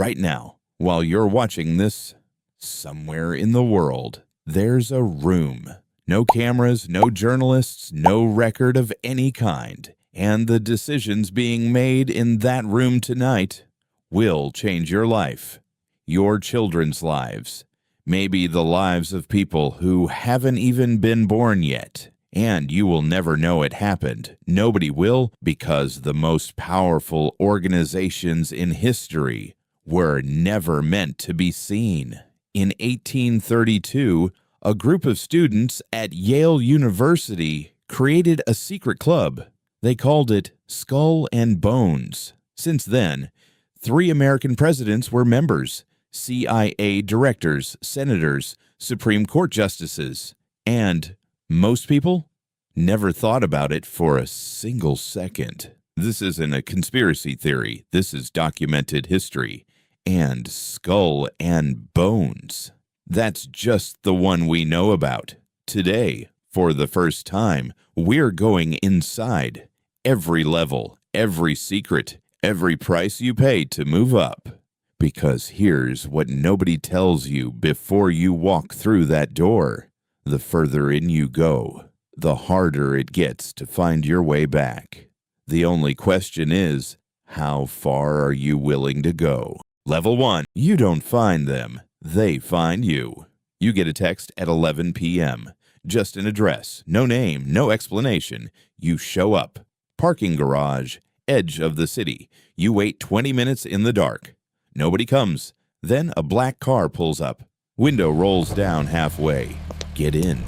right now, while you're watching this, somewhere in the world, there's a room. No cameras, no journalists, no record of any kind. And the decisions being made in that room tonight will change your life, your children's lives, maybe the lives of people who haven't even been born yet. And you will never know it happened. Nobody will, because the most powerful organizations in history were never meant to be seen. In 1832, a group of students at Yale University created a secret club. They called it Skull and Bones. Since then, 3 American presidents were members: CIA directors, senators, Supreme Court justices, and most people never thought about it for a single second. This isn't a conspiracy theory. This is documented history. And Skull and Bones, that's just the one we know about. Today, for the first time, we're going inside. Every level, every secret, every price you pay to move up. Because here's what nobody tells you before you walk through that door. The further in you go, the harder it gets to find your way back. The only question is, how far are you willing to go? Level 1, you don't find them, they find you. You get a text at 11 p.m. Just an address, no name, no explanation. You show up. Parking garage, edge of the city. You wait 20 minutes in the dark. Nobody comes. Then a black car pulls up. Window rolls down halfway. Get in.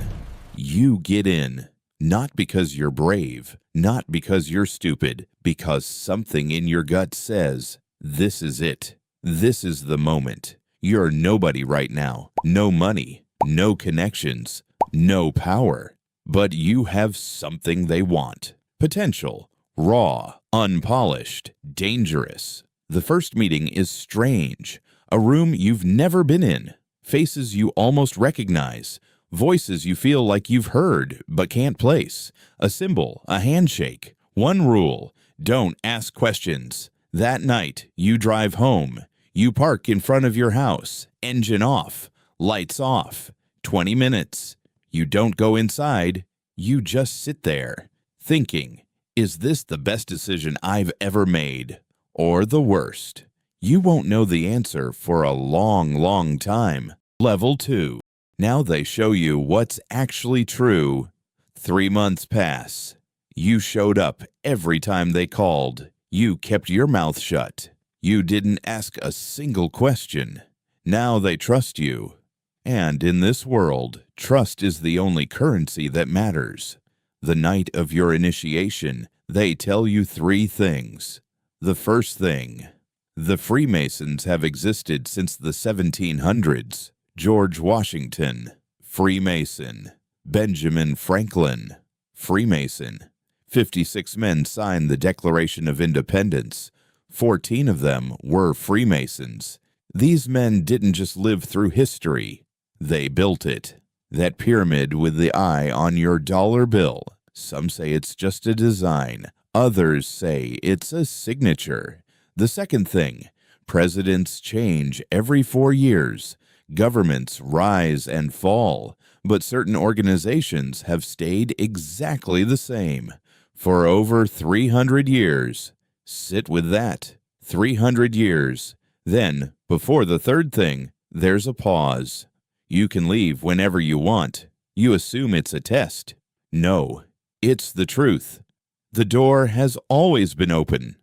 You get in. Not because you're brave, not because you're stupid, because something in your gut says, this is it. This is the moment. You're nobody right now. No money, no connections, no power. But you have something they want. Potential, raw, unpolished, dangerous. The first meeting is strange. A room you've never been in. Faces you almost recognize. Voices you feel like you've heard but can't place. A symbol, a handshake. One rule, don't ask questions. That night, you drive home. You park in front of your house. Engine off. Lights off. 20 minutes. You don't go inside. You just sit there, thinking, is this the best decision I've ever made? Or the worst? You won't know the answer for a long, long time. Level 2. Now they show you what's actually true. 3 months pass. You showed up every time they called. You kept your mouth shut. You didn't ask a single question. Now they trust you. And in this world, trust is the only currency that matters. The night of your initiation, they tell you 3 things. The first thing, the Freemasons have existed since the 1700s. George Washington, Freemason. Benjamin Franklin, Freemason. 56 men signed the Declaration of Independence. 14 of them were Freemasons. These men didn't just live through history. They built it. That pyramid with the eye on your dollar bill. Some say it's just a design. Others say it's a signature. The second thing, presidents change every 4 years. Governments rise and fall, but certain organizations have stayed exactly the same for over 300 years. Sit with that. 300 years. Then, before the third thing, there's a pause. You can leave whenever you want. You assume it's a test. No, it's the truth. The door has always been open.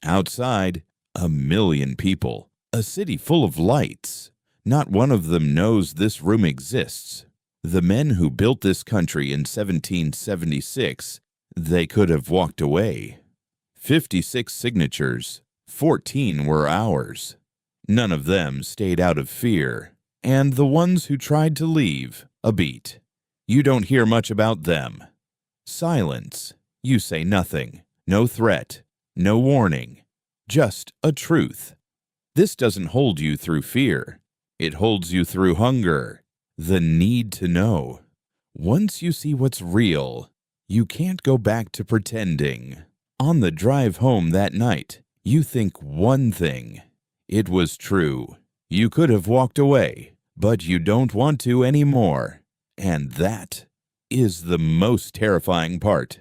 Outside, 1 million people. A city full of lights. Not one of them knows this room exists. The men who built this country in 1776, they could have walked away. 56 signatures, 14 were ours. None of them stayed out of fear. And the ones who tried to leave, a beat. You don't hear much about them. Silence. You say nothing. No threat. No warning. Just a truth. This doesn't hold you through fear. It holds you through hunger, the need to know. Once you see what's real, you can't go back to pretending. On the drive home that night, you think one thing. It was true. You could have walked away, but you don't want to anymore. And that is the most terrifying part.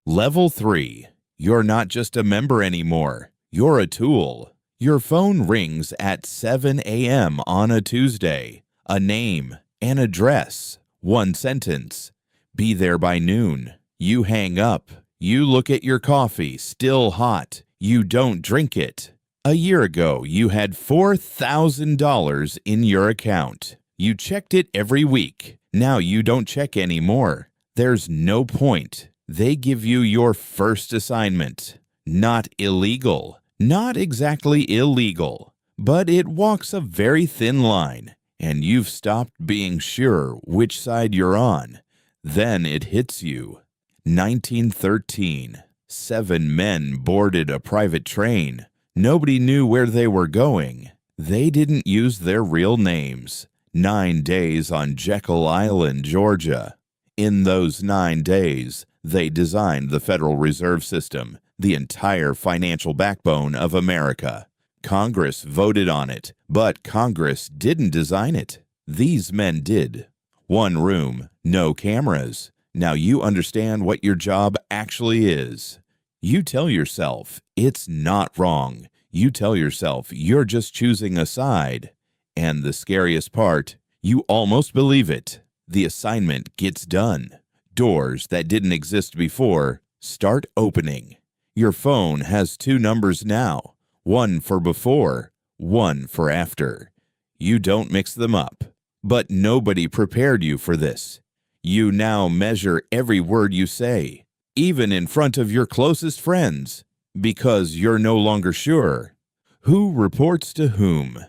Level 3. You're not just a member anymore. You're a tool. Your phone rings at 7 a.m. on a Tuesday. A name, an address, one sentence. Be there by noon. You hang up. You look at your coffee, still hot. You don't drink it. A year ago, you had $4,000 in your account. You checked it every week. Now you don't check anymore. There's no point. They give you your first assignment. Not illegal. Not exactly illegal. But it walks a very thin line, and you've stopped being sure which side you're on. Then it hits you. 1913. 7 men boarded a private train. Nobody knew where they were going. They didn't use their real names. 9 days on Jekyll Island, Georgia. In those 9 days, they designed the Federal Reserve System, the entire financial backbone of America. Congress voted on it, but Congress didn't design it. These men did. 1 room, no cameras. Now you understand what your job actually is. You tell yourself it's not wrong. You tell yourself you're just choosing a side. And the scariest part, you almost believe it. The assignment gets done. Doors that didn't exist before start opening. Your phone has 2 numbers now, one for before, one for after. You don't mix them up. But nobody prepared you for this. You now measure every word you say, even in front of your closest friends, because you're no longer sure. Who reports to whom?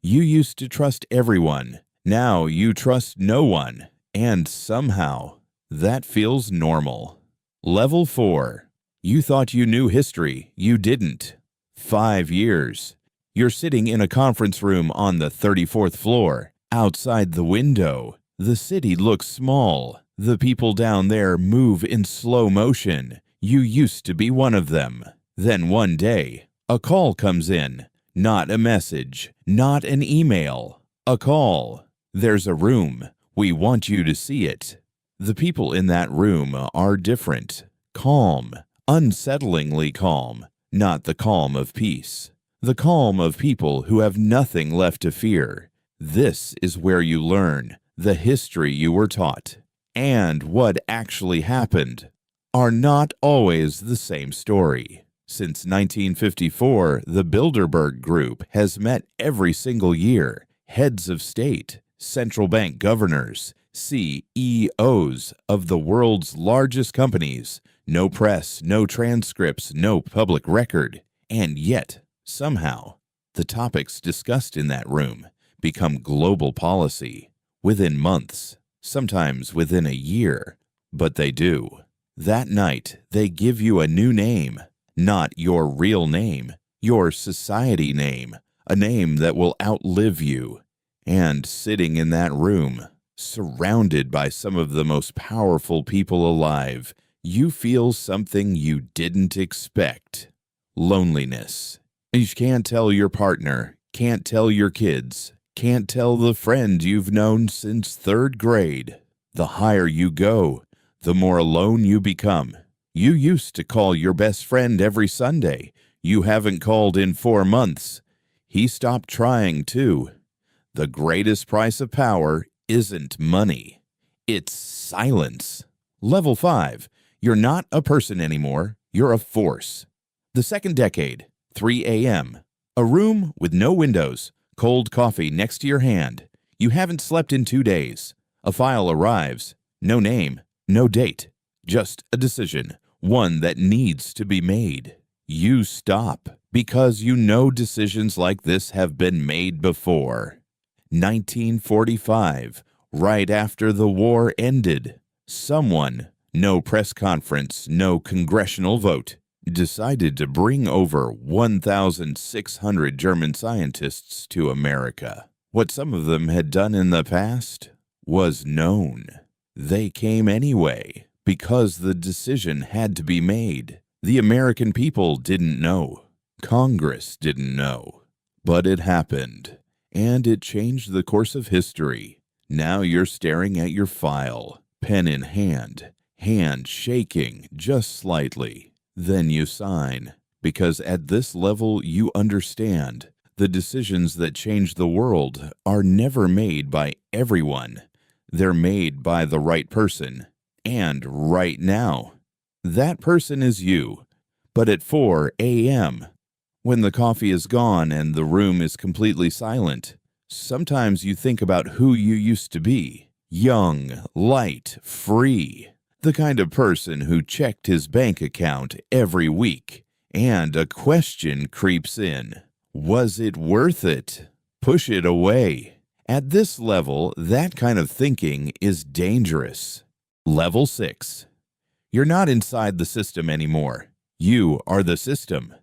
You used to trust everyone. Now you trust no one. And somehow, that feels normal. Level 4. You thought you knew history. You didn't. 5 years. You're sitting in a conference room on the 34th floor. Outside the window, the city looks small. The people down there move in slow motion. You used to be one of them. Then one day, a call comes in. Not a message, not an email. A call. There's a room. We want you to see it. The people in that room are different. Calm, unsettlingly calm. Not the calm of peace. The calm of people who have nothing left to fear. This is where you learn the history you were taught and what actually happened are not always the same story. Since 1954, the Bilderberg Group has met every single year. Heads of state, central bank governors, CEOs of the world's largest companies. No press, no transcripts, no public record. And yet, somehow, the topics discussed in that room become global policy within months, sometimes within a year, but they do. That night, they give you a new name, not your real name, your society name, a name that will outlive you. And sitting in that room, surrounded by some of the most powerful people alive, you feel something you didn't expect. Loneliness. You can't tell your partner, can't tell your kids, can't tell the friend you've known since 3rd grade. The higher you go, the more alone you become. You used to call your best friend every Sunday. You haven't called in 4 months. He stopped trying too. The greatest price of power isn't money. It's silence. Level 5. You're not a person anymore. You're a force. The 2nd decade, 3 a.m. A room with no windows. Cold coffee next to your hand. You haven't slept in 2 days. A file arrives. No name, no date. Just a decision, one that needs to be made. You stop because you know decisions like this have been made before. 1945, right after the war ended. Someone, no press conference, no congressional vote, decided to bring over 1,600 German scientists to America. What some of them had done in the past was known. They came anyway because the decision had to be made. The American people didn't know. Congress didn't know. But it happened, and it changed the course of history. Now you're staring at your file, pen in hand, hand shaking just slightly. Then you sign, because at this level you understand the decisions that change the world are never made by everyone. They're made by the right person, and right now. That person is you. But at 4 a.m., when the coffee is gone and the room is completely silent, sometimes you think about who you used to be. Young, light, free. The kind of person who checked his bank account every week. And a question creeps in. Was it worth it? Push it away. At this level, that kind of thinking is dangerous. Level 6. You're not inside the system anymore. You are the system.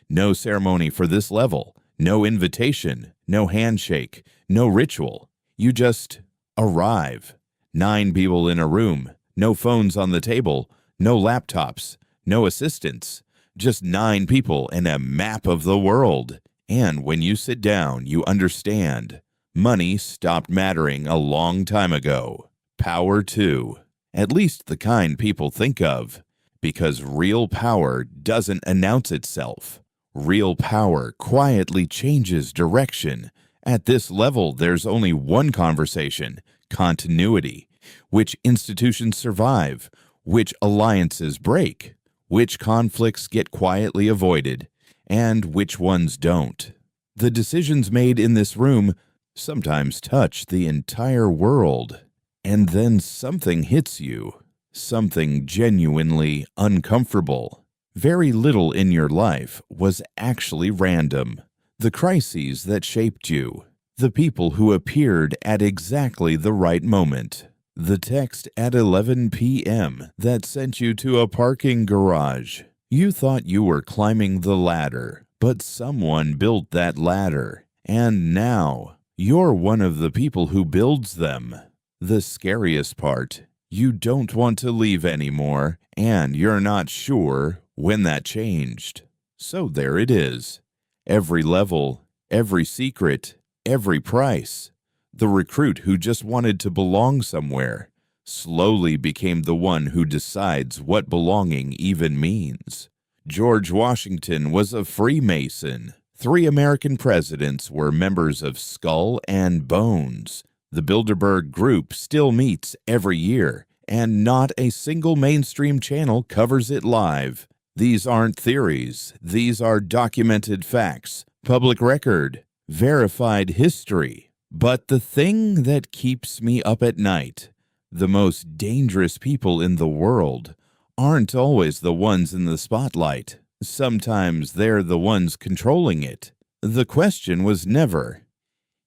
No ceremony for this level, no invitation, no handshake, no ritual. You just arrive. 9 people in a room, no phones on the table, no laptops, no assistants, just 9 people and a map of the world. And when you sit down, you understand. Money stopped mattering a long time ago. Power too. At least the kind people think of. Because real power doesn't announce itself. Real power quietly changes direction. At this level, there's only one conversation, continuity. Which institutions survive? Which alliances break? Which conflicts get quietly avoided? And which ones don't? The decisions made in this room sometimes touch the entire world. And then something hits you. Something genuinely uncomfortable. Very little in your life was actually random. The crises that shaped you. The people who appeared at exactly the right moment. The text at 11 p.m. that sent you to a parking garage. You thought you were climbing the ladder, but someone built that ladder. And now, you're one of the people who builds them. The scariest part, you don't want to leave anymore, and you're not sure when that changed. So there it is. Every level, every secret, every price. The recruit who just wanted to belong somewhere slowly became the one who decides what belonging even means. George Washington was a Freemason. 3 American presidents were members of Skull and Bones. The Bilderberg Group still meets every year, and not a single mainstream channel covers it live. These aren't theories. These are documented facts, public record, verified history. But the thing that keeps me up at night, the most dangerous people in the world, aren't always the ones in the spotlight. Sometimes they're the ones controlling it. The question was never,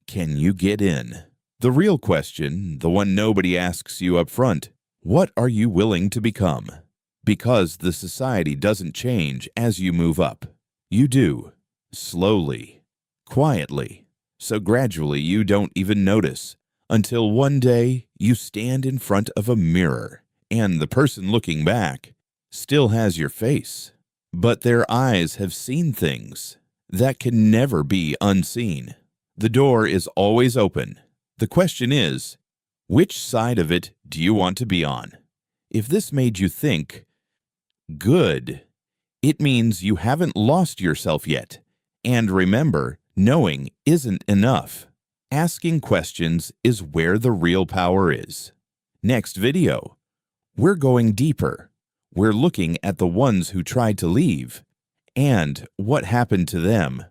can you get in? The real question, the one nobody asks you up front, what are you willing to become? Because the society doesn't change as you move up. You do. Slowly. Quietly. So gradually you don't even notice. Until one day you stand in front of a mirror, and the person looking back still has your face. But their eyes have seen things that can never be unseen. The door is always open. The question is, which side of it do you want to be on? If this made you think, good, it means you haven't lost yourself yet. And remember, knowing isn't enough. Asking questions is where the real power is. Next video, we're going deeper. We're looking at the ones who tried to leave and what happened to them.